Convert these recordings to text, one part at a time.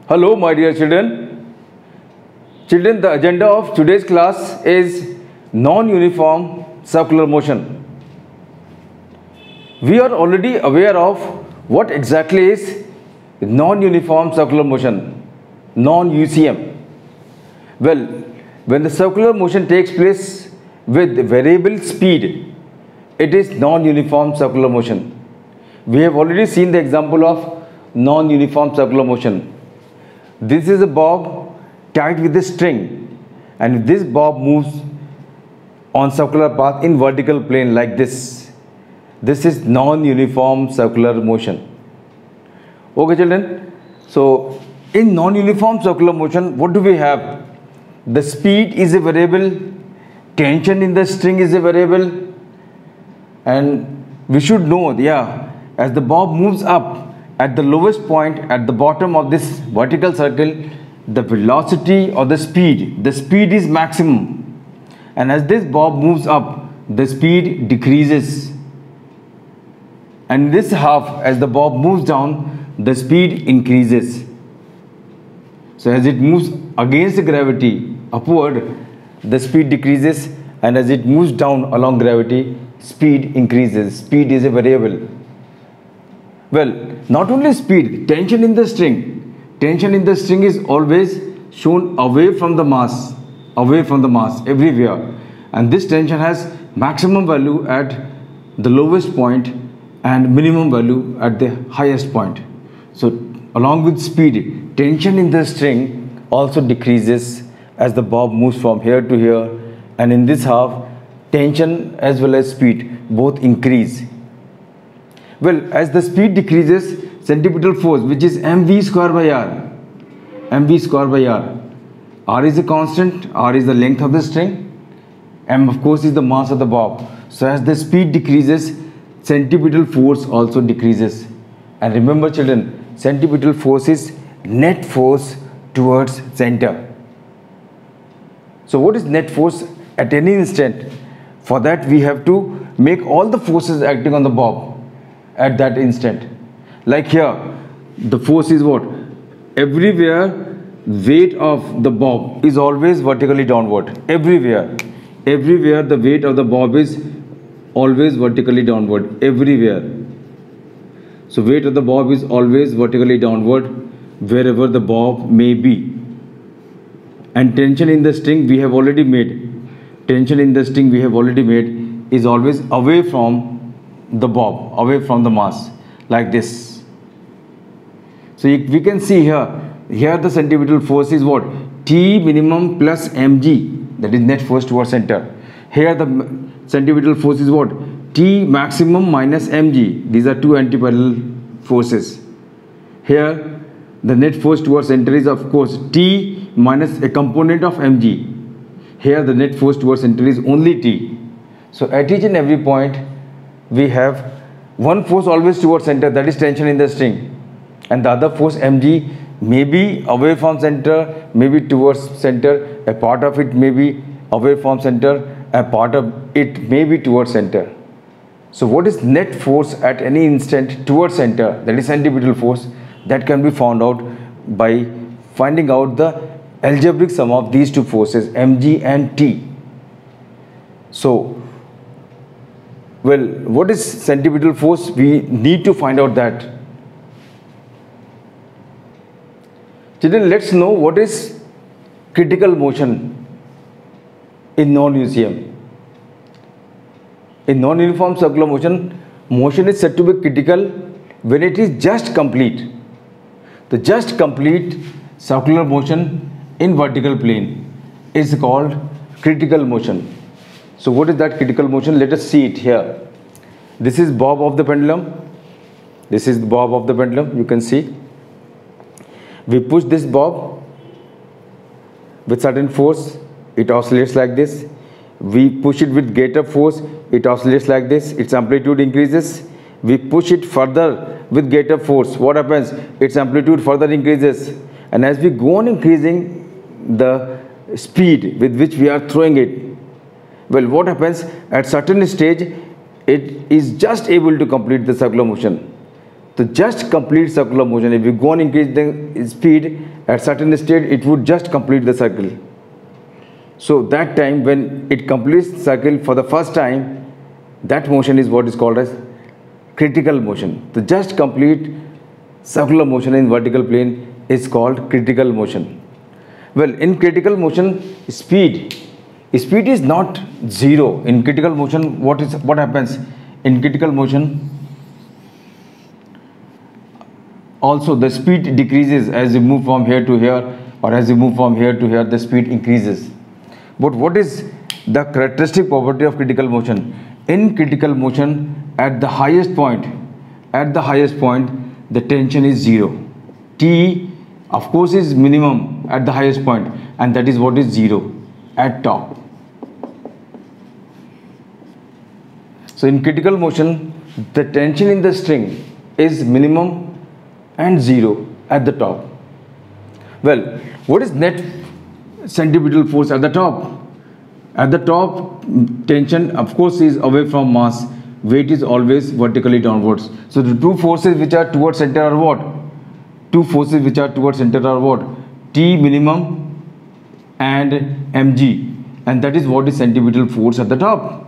Hello, my dear children. Children, the agenda of today's class is non-uniform circular motion. We are already aware of what exactly is non-uniform circular motion, non-UCM. Well, when the circular motion takes place with variable speed, it is non-uniform circular motion. We have already seen the example of non-uniform circular motion. This is a bob tied with a string, and this bob moves on circular path in vertical plane like this. This is non-uniform circular motion. Okay, children. So, in non-uniform circular motion, what do we have? The speed is a variable, tension in the string is a variable, and we should know, as the bob moves up at the lowest point at the bottom of this vertical circle, the velocity or the speed is maximum, and as this bob moves up, the speed decreases, and this half, as the bob moves down, the speed increases. So as it moves against the gravity upward, the speed decreases, and as it moves down along gravity, speed increases. Speed is a variable. Well, not only speed, tension in the string. Tension in the string is always shown away from the mass everywhere. And this tension has maximum value at the lowest point and minimum value at the highest point. So, along with speed, tension in the string also decreases as the bob moves from here to here. And in this half, tension as well as speed both increase. Well, as the speed decreases, centripetal force, which is mv square by r. R is a constant, r is the length of the string, m of course is the mass of the bob. So as the speed decreases, centripetal force also decreases. And remember, children, centripetal force is net force towards center. So what is net force at any instant? For that we have to make all the forces acting on the bob at that instant. Like here, the force is what? Everywhere weight of the bob is always vertically downward. Everywhere the weight of the bob is always vertically downward. Everywhere. So weight of the bob is always vertically downward wherever the bob may be. And tension in the string we have already made. Tension in the string we have already made is always away from the bob, away from the mass, like this. So we can see here the centripetal force is what? T minimum plus mg, that is net force towards center. Here the centripetal force is what? T maximum minus mg. These are two antiparallel forces. Here the net force towards center is of course T minus a component of mg. Here the net force towards center is only T. So at each and every point we have one force always towards center, that is tension in the string, and the other force mg may be away from center, maybe towards center, a part of it may be away from center, a part of it may be towards center. So what is net force at any instant towards center, that is centripetal force, that can be found out by finding out the algebraic sum of these two forces, mg and t. So well, what is centripetal force? We need to find out that. Children, let's know what is critical motion in non-UCM. In non-uniform circular motion, motion is said to be critical when it is just complete. The just complete circular motion in vertical plane is called critical motion. So what is that critical motion? Let us see it here. This is bob of the pendulum. This is the bob of the pendulum. You can see. We push this bob with certain force. It oscillates like this. We push it with greater force. It oscillates like this. Its amplitude increases. We push it further with greater force. What happens? Its amplitude further increases. And as we go on increasing the speed with which we are throwing it, well, what happens at certain stage, it is just able to complete the circular motion. So just complete circular motion. If you go and increase the speed at certain state, it would just complete the circle. So that time when it completes circle for the first time, that motion is what is called as critical motion. The just complete circular motion in vertical plane is called critical motion. Well, in critical motion, speed is not zero. In critical motion, what happens? In critical motion, also the speed decreases as you move from here to here, or as you move from here to here, the speed increases. But what is the characteristic property of critical motion? In critical motion, at the highest point, the tension is zero. T, of course, is minimum at the highest point, and that is what is zero at top. So in critical motion, the tension in the string is minimum and zero at the top. Well, what is net centripetal force at the top? At the top, tension of course is away from mass. Weight is always vertically downwards. So the two forces which are towards center are what? T minimum and mg, and that is what is centripetal force at the top.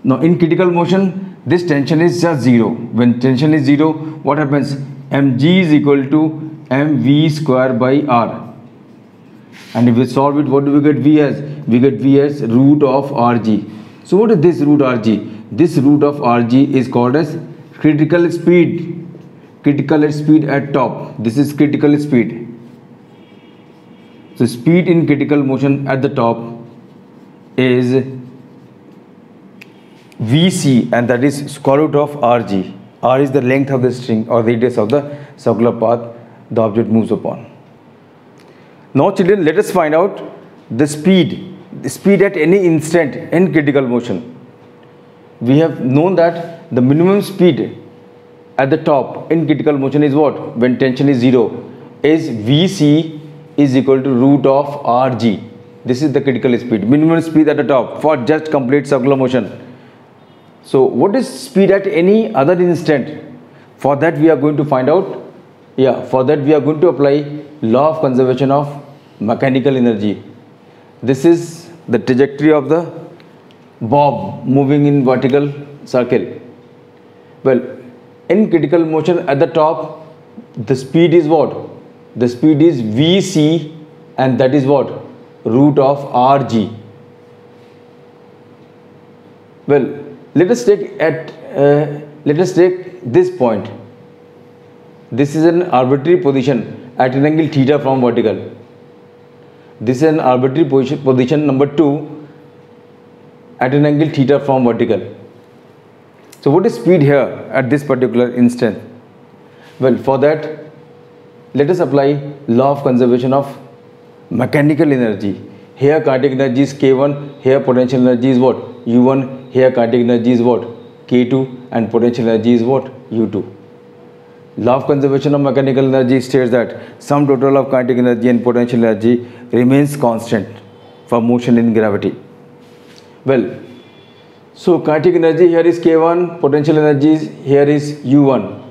Now in critical motion, this tension is just zero. When tension is zero, what happens? Mg is equal to mv square by r. And if we solve it, what do we get V as? We get V as root of Rg. So what is this root Rg? This root of Rg is called as critical speed. Critical speed at top. This is critical speed. So speed in critical motion at the top is Vc, and that is square root of Rg. R is the length of the string or radius of the circular path the object moves upon. Now children, let us find out the speed at any instant in critical motion. We have known that the minimum speed at the top in critical motion is what? When tension is zero, is Vc is equal to root of Rg. This is the critical speed, minimum speed at the top for just complete circular motion. So what is speed at any other instant? For that we are going to find out. For that we are going to apply law of conservation of mechanical energy. This is the trajectory of the bob moving in vertical circle. Well, in critical motion at the top, the speed is what? The speed is Vc, and that is what? Root of Rg. Well, let us take this point. This is an arbitrary position at an angle theta from vertical. This is an arbitrary position number 2 at an angle theta from vertical. So what is speed here at this particular instant? Well, for that, let us apply law of conservation of mechanical energy. Here kinetic energy is K1, here potential energy is what? U1, here kinetic energy is what? K2, and potential energy is what? U2. Law of conservation of mechanical energy states that sum total of kinetic energy and potential energy remains constant for motion in gravity. Well, so kinetic energy here is K1, potential energy here is U1.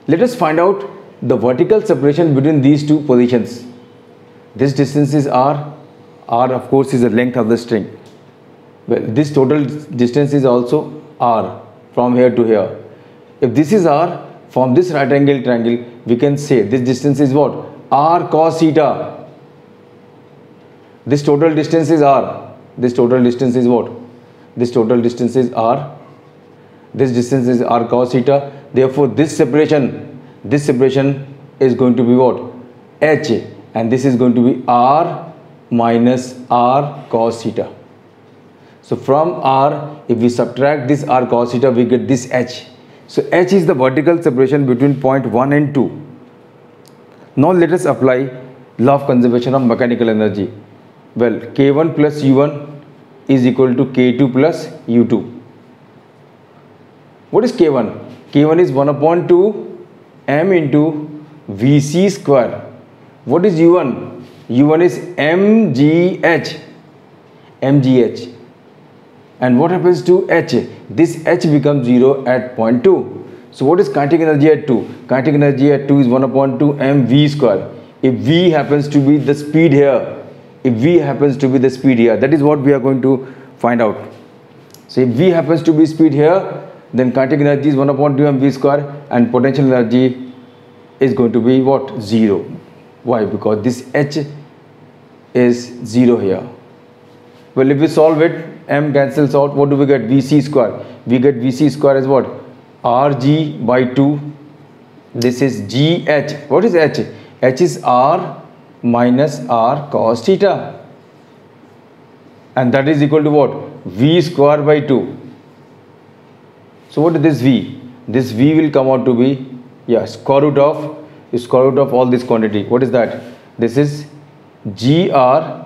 Let us find out the vertical separation between these two positions. This distance is R. R of course is the length of the string. Well, this total distance is also R from here to here. If this is R, from this right angle triangle, we can say this distance is what? R cos theta. This total distance is R. This total distance is what? This total distance is R. This distance is R cos theta. Therefore, this separation is going to be what? H. And this is going to be R minus R cos theta. So from R, if we subtract this R cos theta, we get this H. So H is the vertical separation between point 1 and 2. Now let us apply law of conservation of mechanical energy. Well, K1 plus U1 is equal to K2 plus U2. What is K1? K1 is 1 upon 2 m into Vc square. What is U1? U1 is mgh. And what happens to H? This H becomes 0 at point 2. So what is kinetic energy at 2? Kinetic energy at 2 is 1 upon 2 mv square. If v happens to be the speed here, that is what we are going to find out. So if v happens to be speed here, then kinetic energy is 1 upon 2 mv square and potential energy is going to be what? 0. Why? Because this h is 0 here. Well, if we solve it, m cancels out, what do we get? Vc square. We get Vc square as what? Rg by 2. This is gh. What is h? H is r minus r cos theta. And that is equal to what? V square by 2. So what is this V? This V will come out to be, square root of all this quantity. What is that? This is gr,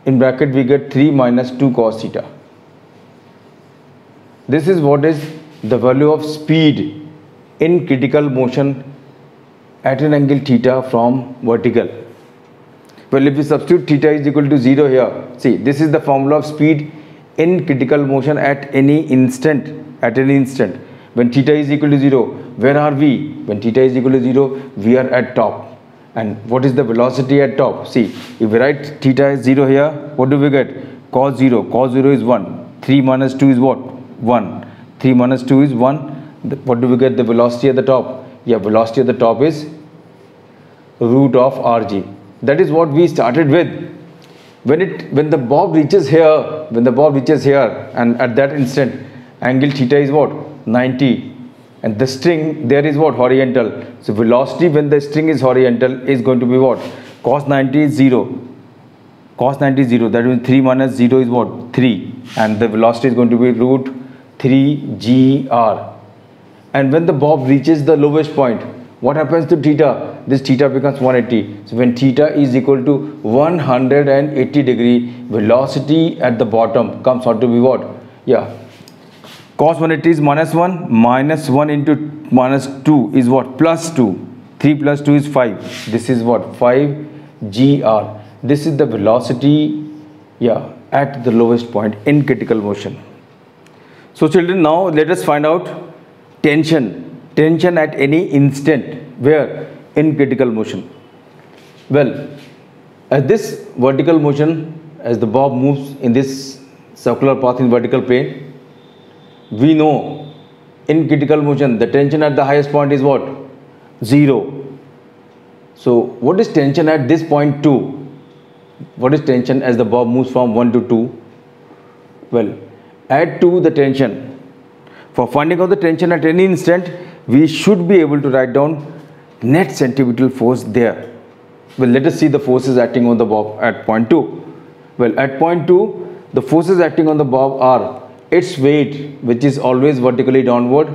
in bracket we get 3 minus 2 cos theta. This is what is the value of speed in critical motion at an angle theta from vertical. Well, if we substitute theta is equal to 0 here, see, this is the formula of speed in critical motion at any instant. When theta is equal to 0, where are we? When theta is equal to 0, we are at top. And what is the velocity at top? See, if we write theta is 0 here, what do we get? Cos 0. Cos 0 is 1. 3 minus 2 is what? 1. 3 minus 2 is 1. What do we get? The velocity at the top. Velocity at the top is root of Rg. That is what we started with. When the bob reaches here, and at that instant, angle theta is what? 90. And the string there is what? Horizontal. So velocity when the string is horizontal is going to be what? Cos 90 is 0. Cos 90 is 0. That means 3 minus 0 is what? 3. And the velocity is going to be root 3 gr. And when the bob reaches the lowest point, what happens to theta? This theta becomes 180. So when theta is equal to 180 degree, velocity at the bottom comes out to be what? Cos 180 is minus 1. Minus 1 into minus 2 is what? Plus 2. 3 plus 2 is 5. This is what? 5 gr. This is the velocity at the lowest point in critical motion. So children, now let us find out tension at any instant. Where? In critical motion. Well, as this vertical motion, as the bob moves in this circular path in vertical plane, we know in critical motion the tension at the highest point is what? 0. So what is tension at this point 2? What is tension as the bob moves from 1 to 2? Well, add to the tension. For finding out the tension at any instant, we should be able to write down net centripetal force there. Well, let us see the forces acting on the bob at point 2. Well, at point 2, the forces acting on the bob are its weight, which is always vertically downward,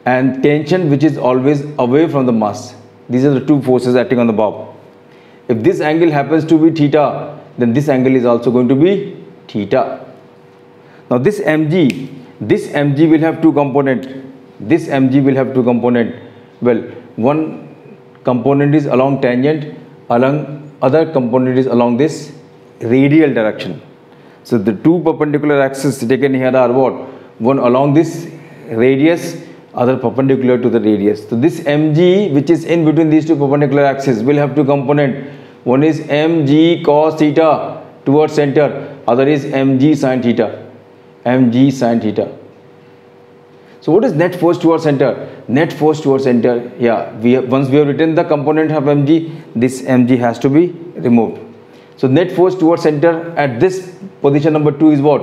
and tension, which is always away from the mass. These are the two forces acting on the bob. If this angle happens to be theta, then this angle is also going to be theta. Now this mg will have two components. Well, one component is along tangent, other component is along this radial direction. So the two perpendicular axes taken here are what? One along this radius, other perpendicular to the radius. So this mg, which is in between these two perpendicular axes, will have two components. One is mg cos theta towards center, other is mg sin theta. So what is net force towards center? Net force towards center, once we have written the component of mg, this mg has to be removed. So net force towards center at this position number 2 is what?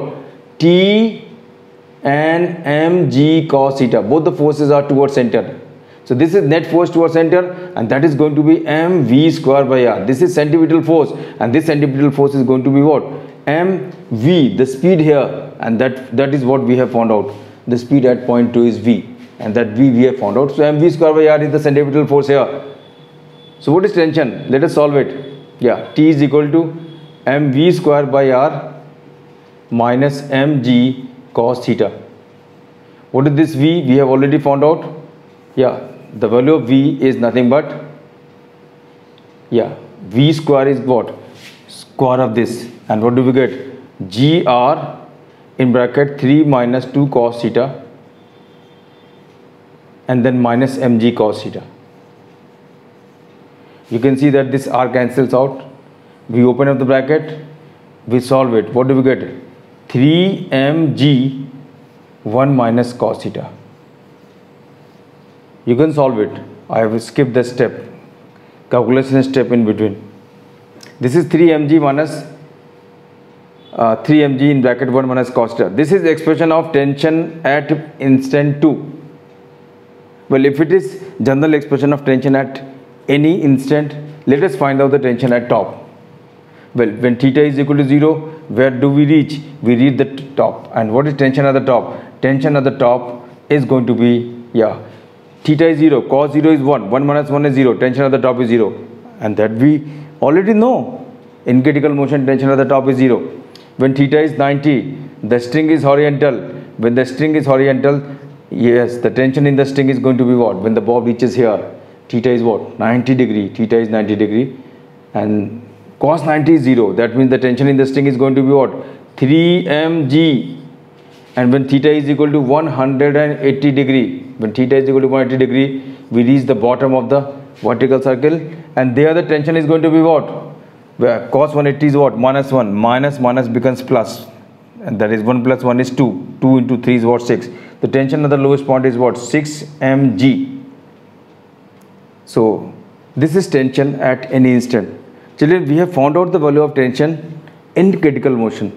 T and mg cos theta. Both the forces are towards center. So this is net force towards center, and that is going to be mv square by r. This is centripetal force, and this centripetal force is going to be what? mv, the speed here, and that is what we have found out. The speed at point 2 is v, and that v we have found out. So mv square by r is the centripetal force here. So what is tension? Let us solve it. T is equal to mv square by r minus mg cos theta. What is this v? We have already found out. The value of v is nothing but v square is what? Square of this. And what do we get? gr in bracket 3 minus 2 cos theta and then minus mg cos theta. You can see that this r cancels out. We open up the bracket, we solve it. What do we get? 3mg 1 minus cos theta. You can solve it. I have skipped the step, calculation step in between. This is 3mg minus 3mg in bracket 1 minus cos theta. This is the expression of tension at instant 2. Well, if it is general expression of tension at any instant, let us find out the tension at top. Well, when theta is equal to 0, where do we reach? We reach the top. And what is tension at the top? Tension at the top is going to be, theta is 0, cos 0 is 1, 1 minus 1 is 0, tension at the top is 0. And that we already know. In critical motion, tension at the top is 0. When theta is 90, the string is horizontal. When the string is horizontal, yes, the tension in the string is going to be what? When the bob reaches here, theta is what? 90 degree. Theta is 90 degree. And cos 90 is 0. That means the tension in the string is going to be what? 3mg. And when theta is equal to 180 degree, when theta is equal to 180 degree, we reach the bottom of the vertical circle. And there the tension is going to be what? Where cos 180 is what? Minus 1. Minus becomes plus. And that is 1 plus 1 is 2. 2 into 3 is what? 6. The tension at the lowest point is what? 6 mg. So this is tension at any instant. Children, we have found out the value of tension in critical motion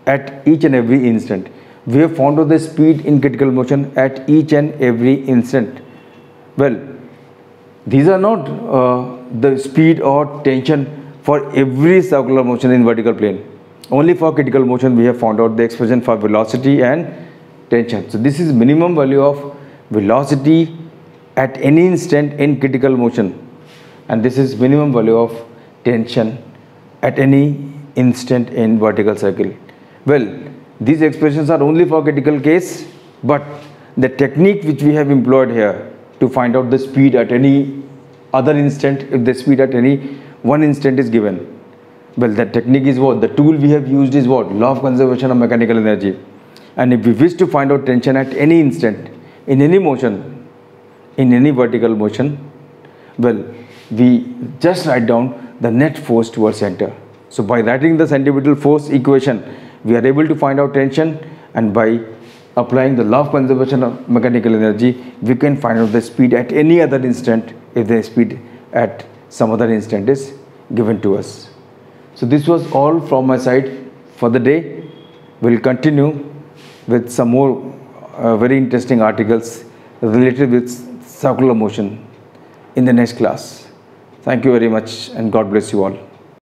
at each and every instant. We have found out the speed in critical motion at each and every instant. Well, these are not the speed or tension for every circular motion in vertical plane. Only for critical motion we have found out the expression for velocity and tension. So this is minimum value of velocity at any instant in critical motion, and this is minimum value of tension at any instant in vertical circle. Well, these expressions are only for critical case, but the technique which we have employed here to find out the speed at any other instant, if the speed at any one instant is given, well, that technique is what? The tool we have used is what? Law of conservation of mechanical energy. And if we wish to find out tension at any instant, in any motion, in any vertical motion, well, we just write down the net force towards center. So by writing the centripetal force equation, we are able to find out tension, and by applying the law of conservation of mechanical energy, we can find out the speed at any other instant if the speed at some other instant is given to us. So this was all from my side for the day. We'll continue with some more very interesting articles related with circular motion in the next class. Thank you very much, and God bless you all.